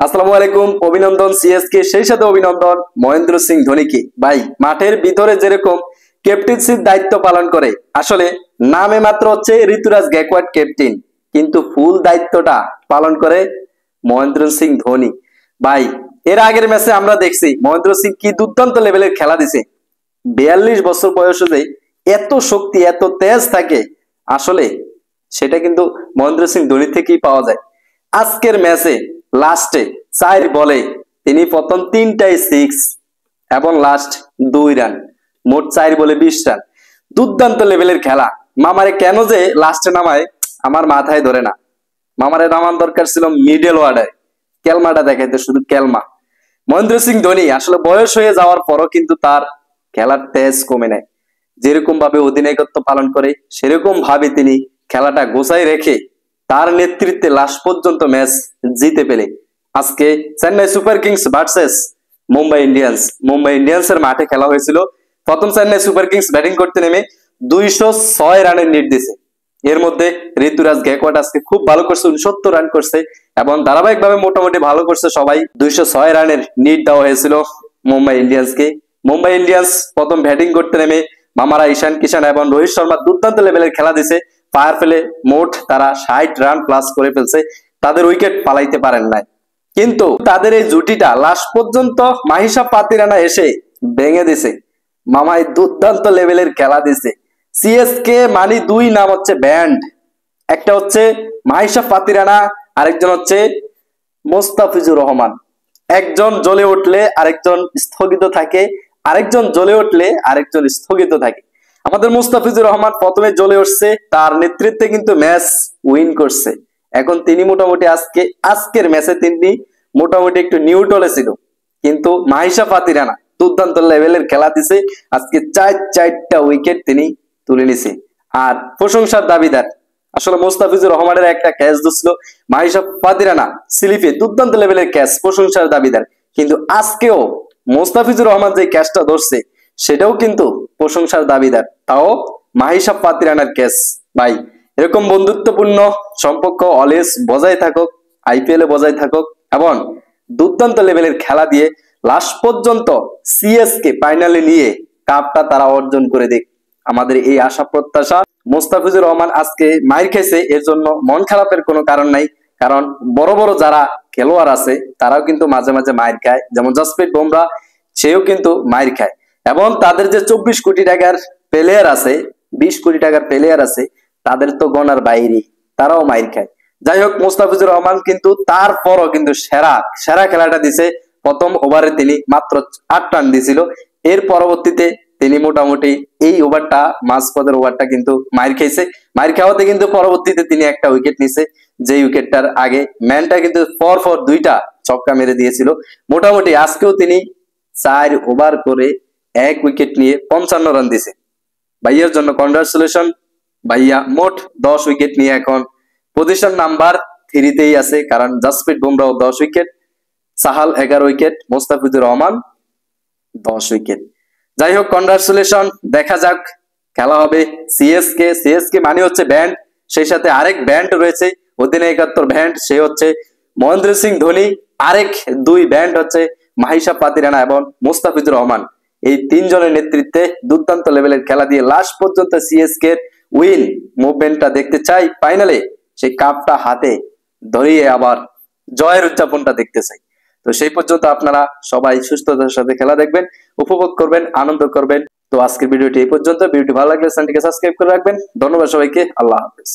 আসসালামু আলাইকুম। অভিনন্দন সিএসকে, সেই সাথে অভিনন্দন মহেন্দ্র সিং ধোনিকে। ভাই, মাঠের ভিতরে যেরকম ক্যাপ্টেন্সির দায়িত্ব পালন করে, আসলে নামে মাত্র হচ্ছে ঋতুরাজ গায়কোয়াড় ক্যাপ্টেন, কিন্তু ফুল দায়িত্বটা পালন করে মহেন্দ্র সিং ধোনি। ভাই, এর আগের ম্যাচে আমরা দেখছি মহেন্দ্র সিং কি দুর্দান্ত লেভেলের খেলা দিছে। 42 বছর বয়সে যে এত শক্তি, এত তেজ থাকে, আসলে সেটা কিন্তু মহেন্দ্র সিং ধোনি থেকেই পাওয়া যায়। আজকের ম্যাচে লাস্টে 4 বলে তিনি প্রথম 3টাই 6 এবং লাস্ট 2 রান, মোট 4 বলে 20 রান। দুর্দান্ত লেভেলের খেলা। মামারে কেন যে লাস্টে নামায় আমার মাথায় ধরে না। মামারে নামান দরকার ছিল মিডল ওয়ার্ডে, কেলমাটা দেখাইতে, শুধু কেলমা। মহেন্দ্র সিং ধোনি আসলে বয়স হয়ে যাওয়ার পরও কিন্তু তার খেলার তেজ কমে নেয়। যেরকম ভাবে অধিনায়কত্ব পালন করে, সেরকম ভাবে তিনি খেলাটা গোছায় রেখে তার নেতৃত্বে লাস্ট পর্যন্ত ম্যাচ জিতে পেলে আজকে Chennai Super Kings versus Mumbai ইন্ডিয়ান্সের মাঠে খেলা হয়েছিল। প্রথম চেন্নাই সুপার কিংস ব্যাটিং করতে নেমে 206 রানের লিড দিয়েছে। এর মধ্যে ঋতুরাজ গায়কোয়াড় আজকে খুব ভালো করছে, 69 রান করছে এবং ধারাবাহিকভাবে মোটামুটি ভালো করছে সবাই। 206 রানের লিড দেওয়া হয়েছিল মুম্বাই ইন্ডিয়ান্সকে। মুম্বাই ইন্ডিয়ান্স প্রথম ব্যাটিং করতে নেমে মামারা ঈশান কিষান এবং রোহিত শর্মা দুর্দান্ত লেভেলের খেলা দিছে। পাওয়ার প্লে মোট তারা 60 রান প্লাস করে ফেলছে, তাদের উইকেট পালাইতে পারেন নাই। কিন্তু তাদের এই জুটিটা লাস্ট পর্যন্ত মাহিসা পাতিরানা এসে ভেঙে দিছে। মামাই দুর্দান্ত লেভেলের খেলা দিছে। সিএসকে মানে দুই নাম হচ্ছে ব্যান্ড, একটা হচ্ছে মাহিসা পাতিরানা, আরেকজন হচ্ছে মোস্তাফিজুর রহমান। একজন জ্বলে উঠলে আরেকজন স্থগিত থাকে, আরেকজন জ্বলে উঠলে আরেকজন স্থগিত থাকে। আমাদের মুস্তাফিজুর রহমান প্রথমে জ্বলে উঠছে, তার নেতৃত্বে কিন্তু ম্যাচ উইন করছে। এখন তিনি মোটামুটি আজকের ম্যাচে তিনি মোটামুটি একটু নিউট্রালে ছিল, কিন্তু মাহিসা পাতিরানা দুর্দান্ত লেভেলের খেলা দিছে। আজকে 4টা উইকেট তিনি তুলে নিছে। আর প্রশংসার দাবিদার আসলে মুস্তাফিজুর রহমানের একটা ক্যাচ দিছিল, মাহিসা পাতিরানা স্লিপে দুর্দান্ত লেভেলের ক্যাচ, প্রশংসার দাবিদার। কিন্তু আজকেও মুস্তাফিজুর রহমান যে ক্যাচটা ধরছে সেটাও কিন্তু প্রশংসার দাবিদার, তাও মাহিসা পাতিরানার ক্যাচ। ভাই, এরকম বন্ধুত্বপূর্ণ সম্পর্ক অলওয়েজ বজায় থাকুক, আইপিএল এ বজায় থাকুক এবং দুর্দান্ত লেভেলের খেলা দিয়ে লাস্ট পর্যন্ত সিএসকে ফাইনালে নিয়ে কাপটা তারা অর্জন করে দেখ, আমাদের এই আশা প্রত্যাশা। মুস্তাফিজুর রহমান আজকে মাইর খেয়েছে, এর জন্য মন খারাপের কোনো কারণ নাই, কারণ বড় বড় যারা খেলোয়াড় আছে তারাও কিন্তু মাঝে মাঝে মাইর খায়, যেমন জসপ্রীত বুমরাহ, সেও কিন্তু মাইর খায়। এবং তাদের যে 24 কোটি টাকার প্লেয়ার আছে, 20 কোটি টাকার প্লেয়ার আছে, তাদের তো গণার বাইরে, তারাও মাইর খায়। যাই হোক, মুস্তাফিজুর রহমান কিন্তু তারপরও কিন্তু সেরা খেলাটা দিছে। প্রথম ওভারে তিনি মাত্র 8 রান দিছিল, এর পরবর্তীতে তিনি মোটামুটি এই ওভারটা, মাঝপথের ওভারটা কিন্তু মাইর খেয়েছে। মাইর খাওয়াতে কিন্তু পরবর্তীতে তিনি একটা উইকেট নিছে, যে উইকেটটার আগে ম্যানটা কিন্তু পর 2টা ছক্কা মেরে দিয়েছিল। মোটামুটি আজকেও তিনি 4 ওভার করে 1 উইকেট নিয়ে 55 রান দিছে। ভাইয়ার জন্য কনগ্রাচুলেশন। ভাইয়া মোট 10 উইকেট নিয়ে এখন পজিশন নাম্বার 3তেই আছে, কারণ Jasprit Bumrah 10 wicket, Chahal 11 wicket, Mustafizur Rahman 10 wicket. যাই হোক, কনগ্রাচুলেশন। দেখা যাক, খেলা হবে সিএসকে মানে হচ্ছে ব্যান্ড, সেই সাথে আরেক ব্যান্ড রয়েছে, অধিনায়কত্বর ব্যান্ড, সে হচ্ছে মহেন্দ্র সিং ধোনি। আরেক 2 ব্যান্ড হচ্ছে মাহিসা পাতিরানা এবং মুস্তাফিজুর রহমান। এই 3 জনের নেতৃত্বে দুর্দান্ত লেভেলের খেলা দিয়ে লাস্ট পর্যন্ত সিএসকে উইন মুভমেন্টটা দেখতে চাই। ফাইনালে সেই কাপটা হাতে ধরিয়ে আবার জয়ের উদযাপনটা দেখতে চাই। তো সেই পর্যন্ত আপনারা সবাই সুস্থতার সাথে খেলা দেখবেন, উপভোগ করবেন, আনন্দ করবেন। তো আজকের ভিডিওটি এই পর্যন্ত। ভিডিওটি ভালো লাগলে চ্যানেলটিকে সাবস্ক্রাইব করে রাখবেন। ধন্যবাদ সবাইকে। আল্লাহ হাফেজ।